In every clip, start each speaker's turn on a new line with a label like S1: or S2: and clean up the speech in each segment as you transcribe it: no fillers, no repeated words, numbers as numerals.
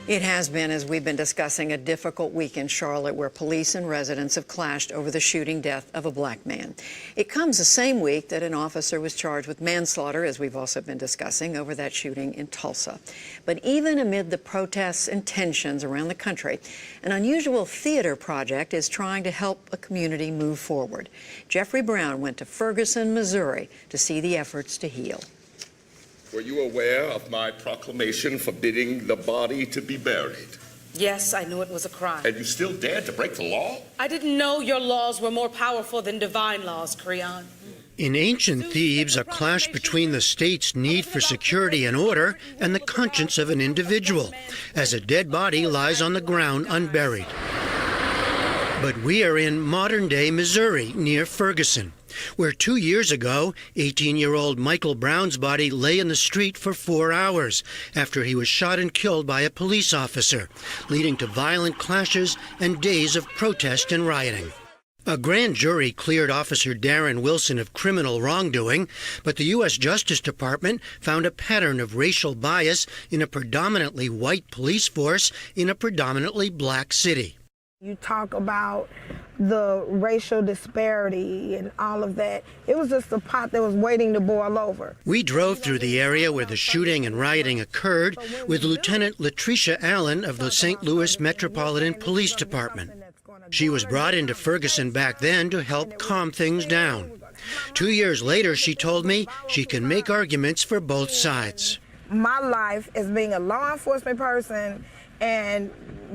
S1: It has been, as we've been discussing, a difficult week in Charlotte where police and residents have clashed over the shooting death of a black man. It comes the same week that an officer was charged with manslaughter, as we've also been discussing, over that shooting in Tulsa. But even amid the protests and tensions around the country, an unusual theater project is trying to help a community move forward. Jeffrey Brown went to Ferguson, Missouri to see the efforts to heal.
S2: Were you aware of my proclamation forbidding the body to be buried?
S3: Yes, I knew it was a crime.
S2: And you still dared to break the law?
S3: I didn't know your laws were more powerful than divine laws, Creon.
S4: In ancient Thebes, a clash between the state's need for security and order and the conscience of an individual, as a dead body lies on the ground unburied. But we are in modern-day Missouri, near Ferguson, where 2 years ago, 18-year-old Michael Brown's body lay in the street for 4 hours after he was shot and killed by a police officer, leading to violent clashes and days of protest and rioting. A grand jury cleared Officer Darren Wilson of criminal wrongdoing, but the U.S. Justice Department found a pattern of racial bias in a predominantly white police force in a predominantly black city.
S5: You talk about the racial disparity and all of that. It was just a pot that was waiting to boil over.
S4: We drove through the area where the shooting and rioting occurred with Lieutenant Latricia Allen of the St. Louis Metropolitan Police Department. She was brought into Ferguson back then to help calm things down. 2 years later, she told me she can make arguments for both sides.
S5: My life as being a law enforcement person and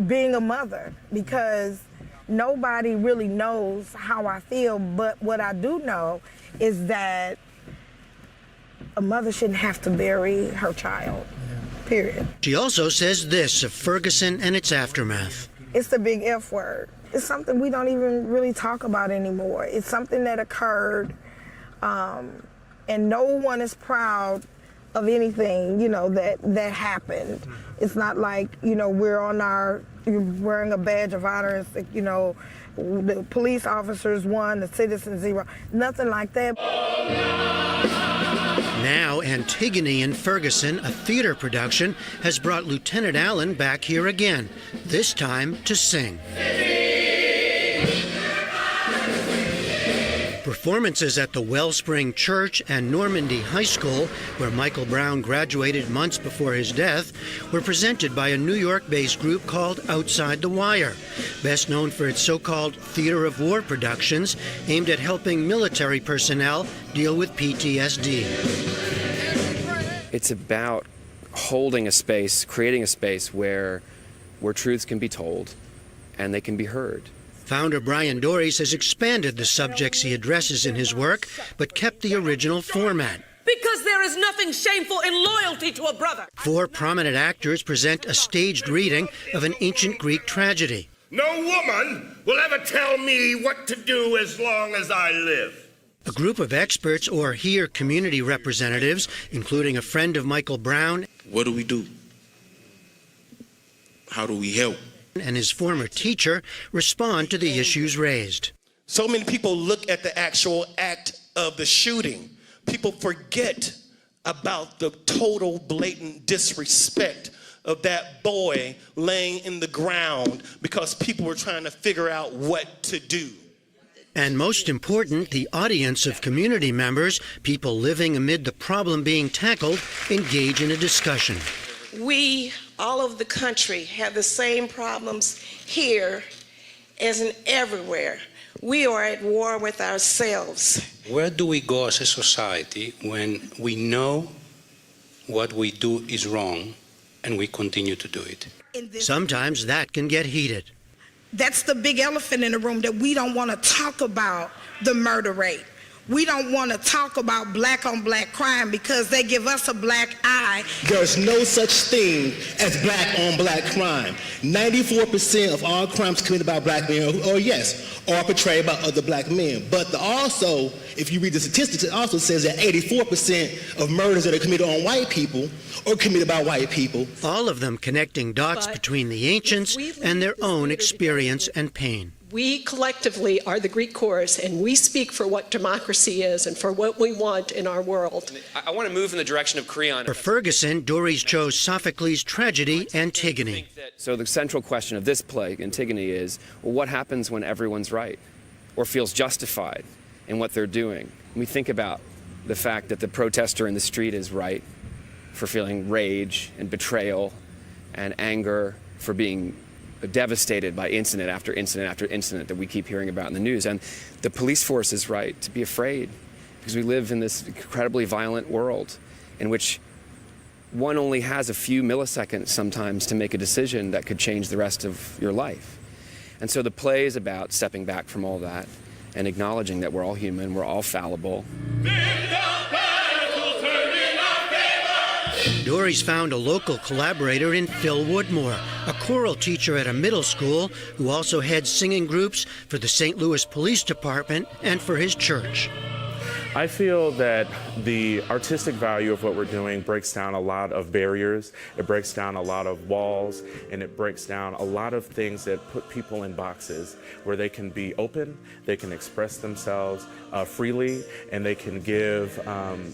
S5: being a mother, because nobody really knows how I feel, but what I do know is that a mother shouldn't have to bury her child, period.
S4: She also says this of Ferguson and its aftermath.
S5: It's the big F word. It's something we don't even really talk about anymore. It's something that occurred, and no one is proud of anything, that happened. It's not like, we're wearing a badge of honor and, the police officers won, the citizens zero, nothing like that.
S4: Now, Antigone in Ferguson, a theater production, has brought Lieutenant Allen back here again, this time to sing. Performances at the Wellspring Church and Normandy High School, where Michael Brown graduated months before his death, were presented by a New York-based group called Outside the Wire, best known for its so-called theater of war productions aimed at helping military personnel deal with PTSD.
S6: It's about holding a space, creating a space where truths can be told and they can be heard.
S4: Founder Brian Dories has expanded the subjects he addresses in his work, but kept the original format.
S3: Because there is nothing shameful in loyalty to a brother.
S4: 4 prominent actors present a staged reading of an ancient Greek tragedy.
S2: No woman will ever tell me what to do as long as I live.
S4: A group of experts, or here community representatives, including a friend of Michael Brown.
S7: What do we do? How do we help?
S4: And his former teacher respond to the issues raised.
S8: So many people look at the actual act of the shooting. People forget about the total blatant disrespect of that boy laying in the ground because people were trying to figure out what to do.
S4: And most important, the audience of community members, people living amid the problem being tackled, engage in a discussion.
S9: We, all over the country, have the same problems here as in everywhere. We are at war with ourselves.
S10: Where do we go as a society when we know what we do is wrong and we continue to do it?
S4: Sometimes that can get heated.
S5: That's the big elephant in the room, that we don't want to talk about the murder rate. We don't want to talk about black on black crime because they give us a black eye.
S11: There's no such thing as black on black crime. 94% of all crimes committed by black men, are portrayed by other black men. But also, if you read the statistics, it also says that 84% of murders that are committed on white people are committed by white people.
S4: All of them connecting dots between the ancients and their own experience and pain.
S7: We collectively are the Greek chorus, and we speak for what democracy is and for what we want in our world.
S6: I want to move in the direction of Creon.
S4: For Ferguson, Dorries chose Sophocles' tragedy, Antigone.
S6: So the central question of this play, Antigone, is, well, what happens when everyone's right or feels justified in what they're doing? We think about the fact that the protester in the street is right for feeling rage and betrayal and anger, for being devastated by incident after incident after incident that we keep hearing about in the news. And the police force is right to be afraid, because we live in this incredibly violent world in which one only has a few milliseconds sometimes to make a decision that could change the rest of your life. And so the play is about stepping back from all that and acknowledging that we're all human, we're all fallible.
S4: Dorries found a local collaborator in Phil Woodmore, a choral teacher at a middle school who also heads singing groups for the St. Louis Police Department and for his church.
S12: I feel that the artistic value of what we're doing breaks down a lot of barriers, it breaks down a lot of walls, and it breaks down a lot of things that put people in boxes where they can be open, they can express themselves freely, and they can give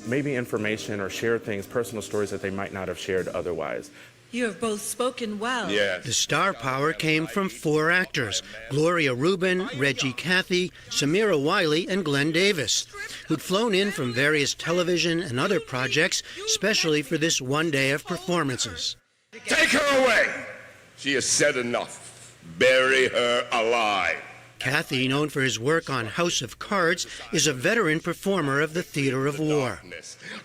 S12: maybe information or share things, personal stories that they might not have shared otherwise.
S13: You have both spoken well.
S4: The star power came from 4 actors: Gloria Rubin, Reggie Cathy, Samira Wiley, and Glenn Davis, who'd flown in from various television and other projects, especially for this one day of performances.
S2: Take her away! She has said enough. Bury her alive.
S4: Cathy, known for his work on House of Cards, is a veteran performer of the theater of war.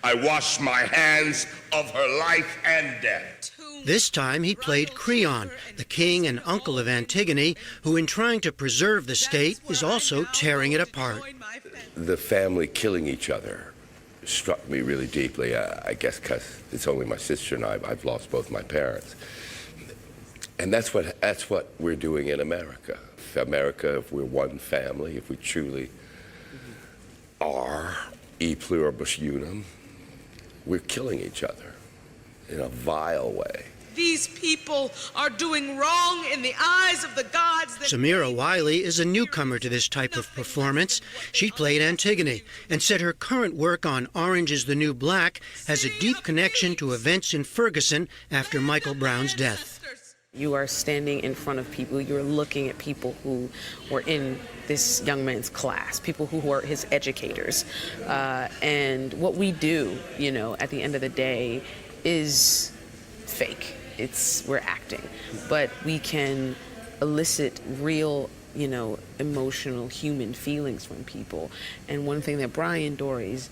S2: I wash my hands of her life and death.
S4: This time he played Creon, the king and uncle of Antigone, who in trying to preserve the state is also tearing it apart.
S14: The family killing each other struck me really deeply, I guess because it's only my sister and I've lost both my parents. And that's what we're doing in America. If we're one family, if we truly are e pluribus unum, we're killing each other in a vile way.
S13: These people are doing wrong in the eyes of the gods.
S4: Samira Wiley is a newcomer to this type of performance. She played Antigone and said her current work on Orange is the New Black has a deep connection to events in Ferguson after Michael Brown's death.
S15: You are standing in front of people, you're looking at people who were in this young man's class, people who were his educators. And what we do, at the end of the day is fake. We're acting. But we can elicit real, emotional human feelings from people. And one thing that Brian Dorries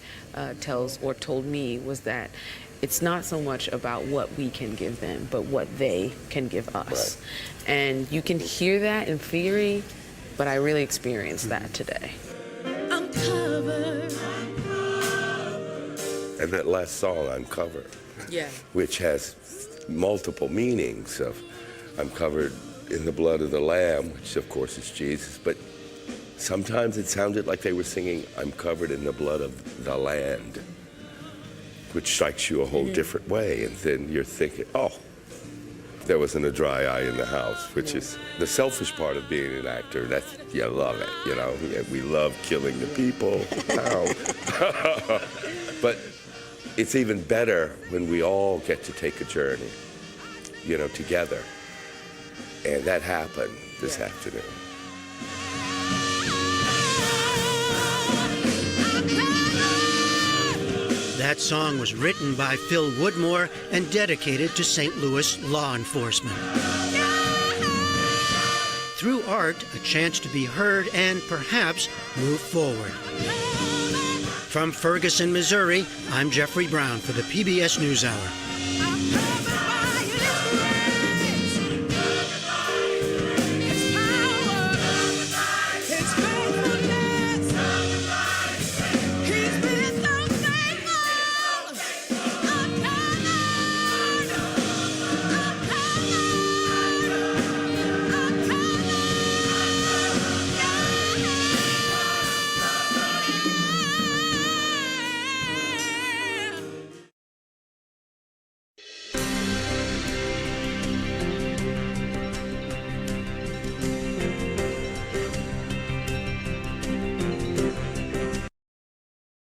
S15: told me was that it's not so much about what we can give them, but what they can give us. Right. And you can hear that in theory, but I really experienced that today.
S13: I'm covered.
S14: And that last song, I'm Covered, which has multiple meanings of I'm covered in the blood of the Lamb, which of course is Jesus, but sometimes it sounded like they were singing I'm covered in the blood of the land, which strikes you a whole different way. And then you're thinking, oh, there wasn't a dry eye in the house, which is the selfish part of being an actor. You love it, We love killing the people. But it's even better when we all get to take a journey, together. And that happened this afternoon.
S4: That song was written by Phil Woodmore and dedicated to St. Louis law enforcement. Through art, a chance to be heard and perhaps move forward. From Ferguson, Missouri, I'm Jeffrey Brown for the PBS NewsHour.